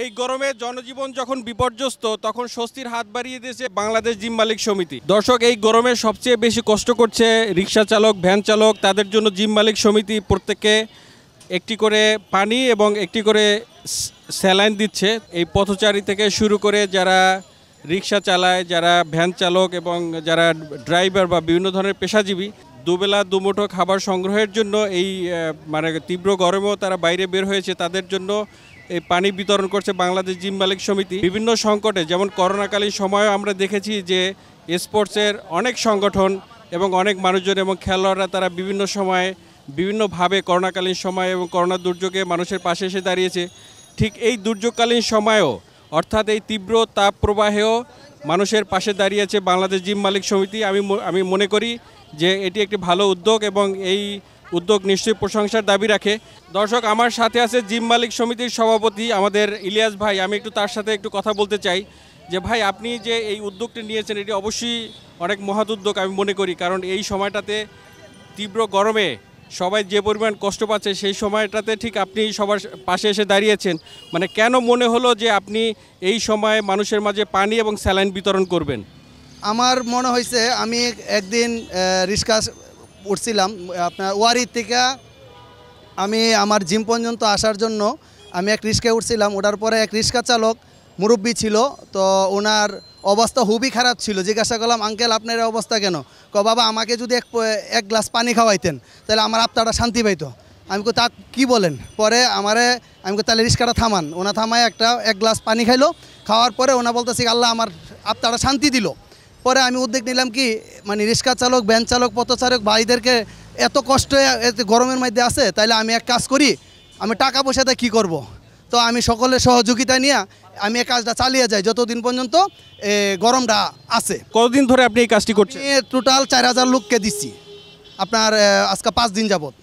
এই গরমে জনজীবন যখন বিপর্যস্ত তখন স্বস্তির হাত বাড়িয়ে দিয়েছে বাংলাদেশ জিম মালিক সমিতি। দর্শক, এই গরমে সবচেয়ে বেশি কষ্ট করছে রিক্সা চালক, ভ্যান চালক। তাদের জন্য জিম মালিক সমিতি প্রত্যেককে একটি করে পানি এবং একটি করে স্যালাইন দিচ্ছে। এই পথচারী থেকে শুরু করে যারা রিক্সা চালায়, যারা ভ্যান চালক এবং যারা ড্রাইভার বা বিভিন্ন ধরনের পেশাজীবী, দুবেলা দুমুঠো খাবার সংগ্রহের জন্য এই মানে তীব্র গরমেও তারা বাইরে বের হয়েছে। তাদের জন্য এই পানি বিতরণ করছে বাংলাদেশ জিম মালিক সমিতি। বিভিন্ন সংকটে, যেমন করোনাকালীন সময়েও আমরা দেখেছি যে স্পোর্টসের অনেক সংগঠন এবং অনেক মানুষজন এবং খেলোয়াড়রা তারা বিভিন্ন সময়ে বিভিন্নভাবে করোনাকালীন সময় এবং করোনা দুর্যোগে মানুষের পাশে এসে দাঁড়িয়েছে। ঠিক এই দুর্যোগকালীন সময়েও, অর্থাৎ এই তীব্র তাপ প্রবাহেও মানুষের পাশে দাঁড়িয়েছে বাংলাদেশ জিম মালিক সমিতি। আমি মনে করি যে এটি একটি ভালো উদ্যোগ এবং এই উদ্যোগ নিশ্চয়ই প্রশংসার দাবি রাখে। দর্শক, আমার সাথে আছে জিম মালিক সমিতির সভাপতি আমাদের ইলিয়াস ভাই। আমি একটু তার সাথে একটু কথা বলতে চাই যে ভাই, আপনি যে এই উদ্যোগটি নিয়েছেন এটি অবশ্যই অনেক মহৎ উদ্যোগ আমি মনে করি। কারণ এই সময়টাতে তীব্র গরমে সবাই যে পরিমাণ কষ্ট পাচ্ছে, সেই সময়টাতে ঠিক আপনি সবার পাশে এসে দাঁড়িয়েছেন। মানে কেন মনে হলো যে আপনি এই সময় মানুষের মাঝে পানি এবং স্যালাইন বিতরণ করবেন? আমার মনে হয়েছে, আমি একদিন রিক্সা উঠছিলাম আপনার ওয়ারির থেকে আমি আমার জিম পর্যন্ত আসার জন্য আমি এক রিক্সায় উঠছিলাম। ওঠার পরে এক রিক্সা চালক মুরব্বি ছিল, তো ওনার অবস্থা খুবই খারাপ ছিল। জিজ্ঞাসা করলাম, আঙ্কেল আপনার অবস্থা কেন? বাবা, আমাকে যদি এক গ্লাস পানি খাওয়াইতেন তাহলে আমার আত্মাটা শান্তি পাইতো। আমি তা কি বলেন? পরে আমি তাহলে রিক্সাটা থামান। ওনা থামায় এক গ্লাস পানি খাইলো। খাওয়ার পরে ওনা বলতেছি, আল্লাহ আমার আত্মাটা শান্তি দিল। পরে আমি উদ্যোগ নিলাম কি, মানে রিক্সা চালক, ভ্যান চালক, পথচালক ভাইদেরকে এত কষ্ট এত গরমের মধ্যে আছে, তাইলে আমি এক কাজ করি, আমি টাকা পয়সাতে কী করব। তো আমি সকলের সহযোগিতা নিয়ে আমি এই কাজটা চালিয়ে যাই যতদিন পর্যন্ত গরমটা আছে। কতদিন ধরে আপনি এই কাজটি করছেন? টোটাল 4000 লোককে দিচ্ছি আপনার আজকে 5 দিন যাবত।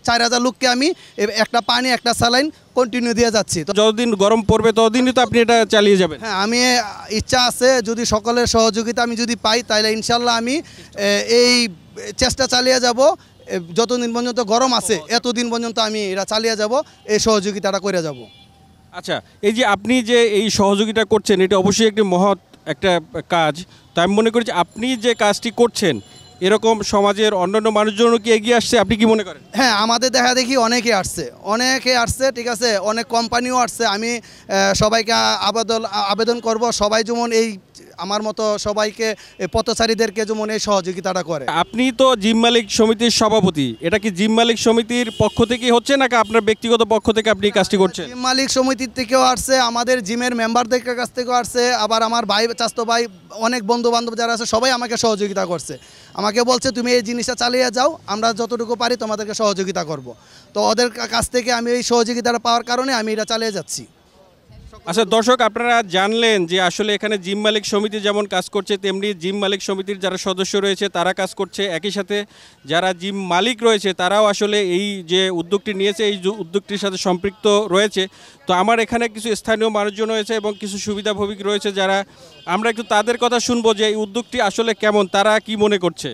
4000 লোককে আমি একটা পানি, একটা স্যালাইন কন্টিনিউ দিয়ে যাচ্ছি। তো যতদিন গরম পড়বে ততদিনই তো আপনি এটা চালিয়ে যাবেন? হ্যাঁ, আমি ইচ্ছা আছে, যদি সকলের সহযোগিতা আমি যদি পাই তাহলে ইনশাল্লাহ আমি এই চেষ্টা চালিয়ে যাব। যতদিন পর্যন্ত গরম আছে এতদিন পর্যন্ত আমি এটা চালিয়ে যাব, এই সহযোগিতাটা করে যাব। আচ্ছা, এই যে আপনি যে এই সহযোগিতা করছেন এটা অবশ্যই একটি মহৎ একটা কাজ। তো আমি মনে করি যে আপনি যে কাজটি করছেন এরকম সমাজের অন্যান্য মানুষজনও কি এগিয়ে আসছে, আপনি কি মনে করেন? হ্যাঁ, আমাদের দেখা দেখি অনেকে আসছে, ঠিক আছে, অনেক কোম্পানিও আসছে। আমি সবাইকে আবেদন করব, সবাই যেমন এই আমার মতো সবাইকে পথচারীদেরকে যেমন এই সহযোগিতাটা করে। আপনি তো জিম মালিক সমিতির সভাপতি, এটা কি জিম মালিক সমিতির পক্ষ থেকে হচ্ছে নাকি আপনার ব্যক্তিগত পক্ষ থেকে আপনি কাজটি করছেন? জিম মালিক সমিতির থেকেও আসছে, আমাদের জিমের মেম্বারদের কাছ থেকেও আসছে, আবার আমার ভাই, চাচতো ভাই, অনেক বন্ধু বান্ধব যারা আছে সবাই আমাকে সহযোগিতা করছে। আমাকে বলছে তুমি এই জিনিসটা চালিয়ে যাও, আমরা যতটুকু পারি তোমাদেরকে সহযোগিতা করব। তো ওদের কাছ থেকে আমি এই সহযোগিতাটা পাওয়ার কারণে আমি এটা চালিয়ে যাচ্ছি। আচ্ছা দর্শক, আপনারা জানলেন যে আসলে এখানে জিম মালিক সমিতি যেমন কাজ করছে তেমনি জিম মালিক সমিতির যারা সদস্য রয়েছে তারা কাজ করছে। একই সাথে যারা জিম মালিক রয়েছে তারাও আসলে এই যে উদ্যোগটি নিয়েছে এই উদ্যোগটির সাথে সম্পৃক্ত রয়েছে। তো আমার এখানে কিছু স্থানীয় মানুষজন রয়েছে এবং কিছু সুবিধাভোগী রয়েছে যারা, আমরা একটু তাদের কথা শুনবো যে এই উদ্যোগটি আসলে কেমন, তারা কি মনে করছে।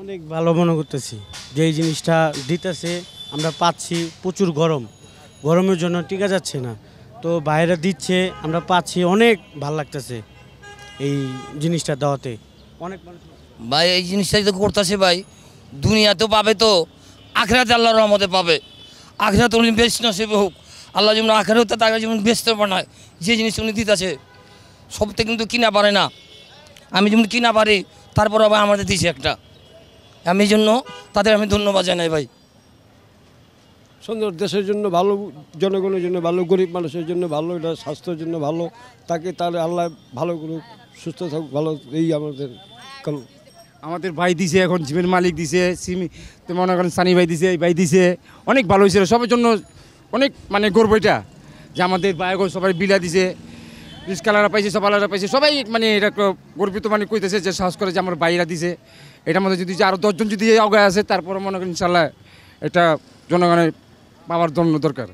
অনেক ভালো মনে করতেছি যে এই জিনিসটা দিতেছে, আমরা পাচ্ছি। প্রচুর গরমের জন্য টিকা যাচ্ছে না, তো বাইরে দিচ্ছে, আমরা পাচ্ছি, অনেক ভালো লাগতেছে এই জিনিসটা দেওয়াতে। অনেক ভাই এই জিনিসটাই তো করতেছে ভাই, দুনিয়াতেও পাবে, তো আখেরাতে আল্লাহর রহমতে পাবে। আখেরাতে উনি বেশ নসিব হোক, আল্লাহ যেমন আখেরাতে তাকে যেমন ব্যস্ত বানায়, যে জিনিস উনি দিতেছে সবতে কিন্তু কিনা পারে না। আমি যেমন কিনা পারি, তারপর আবার আমাদের দিছে একটা। আমি এই জন্য তাদের আমি ধন্যবাদ জানাই ভাই। সুন্দর, দেশের জন্য ভালো, জনগণের জন্য ভালো, গরিব মানুষের জন্য ভালো, এটা স্বাস্থ্যের জন্য ভালো। তাকে তাহলে আল্লাহ ভালো করুক, সুস্থ থাকুক, ভালো, এই আমাদের ভাই দিছে, এখন জিমের মালিক দিছে, তো মনে করেন সানি ভাই দিছে, এই ভাই দিছে, অনেক ভালো হয়েছিল সবার জন্য। অনেক মানে গর্ব এটা যে আমাদের ভাইগো সবাই বিলা দিছে, রিস্কালারা পাইছে, সবালারা পাইছে, সবাই মানে এটা গর্বিত মানে কইতেছে যে সাহস করে যে আমার ভাইরা দিছে। এটার মধ্যে যদি আরও 10 জন যদি আগে আসে তারপরে মনে করেন ইনশাল্লাহ এটা জনগণের পাওয়ার জন্য দরকার।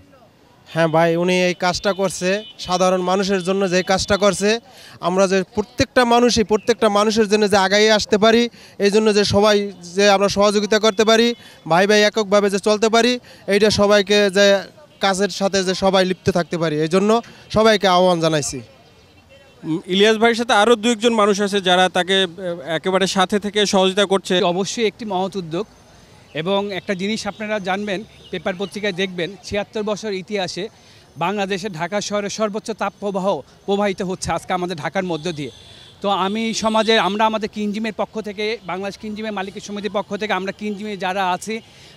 হ্যাঁ ভাই, উনি এই কাজটা করছে সাধারণ মানুষের জন্য, যে কাজটা করছে আমরা যে প্রত্যেকটা মানুষের জন্য যে আগাইয়ে আসতে পারি, এই জন্য যে সবাই যে আমরা সহযোগিতা করতে পারি, ভাই এককভাবে যে চলতে পারি, এইটা সবাইকে যে কাজের সাথে যে সবাই লিপ্ত থাকতে পারি, এই জন্য সবাইকে আহ্বান জানাইছি। ইলিয়াস ভাইয়ের সাথে আরও 2-1 জন মানুষ আছে যারা তাকে একেবারে সাথে থেকে সহযোগিতা করছে। অবশ্যই একটি মহৎ উদ্যোগ এবং একটা জিনিস আপনারা জানবেন, পেপার পত্রিকায় দেখবেন 76 বছর ইতিহাসে বাংলাদেশের ঢাকা শহরে সর্বোচ্চ তাপপ্রবাহ প্রবাহিত হচ্ছে আজকে আমাদের ঢাকার মধ্য দিয়ে। তো আমি সমাজের আমরা আমাদের কিনজিমের পক্ষ থেকে, বাংলাদেশ কিনজিমের মালিকের সমিতির পক্ষ থেকে, আমরা কিনজিমে যারা আছি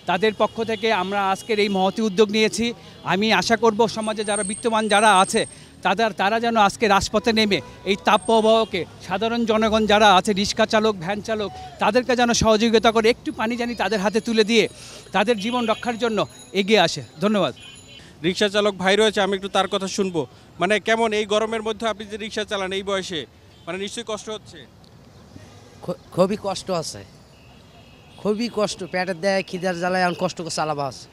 তাদের পক্ষ থেকে আমরা আজকের এই মহতি উদ্যোগ নিয়েছি। আমি আশা করব সমাজে যারা বিত্তমান যারা আছে তারা যেন আজকে রাজপথে নেমে এই তাপপ্রবাহকে সাধারণ জনগণ যারা আছে, রিক্সা চালক, ভ্যান চালক, তাদেরকে যেন সহযোগিতা করে একটু পানি জানি তাদের হাতে তুলে দিয়ে তাদের জীবন রক্ষার জন্য এগিয়ে আসে। ধন্যবাদ। রিক্সা চালক ভাই রয়েছে, আমি একটু তার কথা শুনবো। মানে কেমন এই গরমের মধ্যে আপনি যে রিক্সা চালান এই বয়সে, মানে নিশ্চয়ই কষ্ট হচ্ছে? খুবই কষ্ট আছে, খুবই কষ্ট, পেটের দেয় খিদার জ্বালায় এখন কষ্ট করে চালাবা আছে।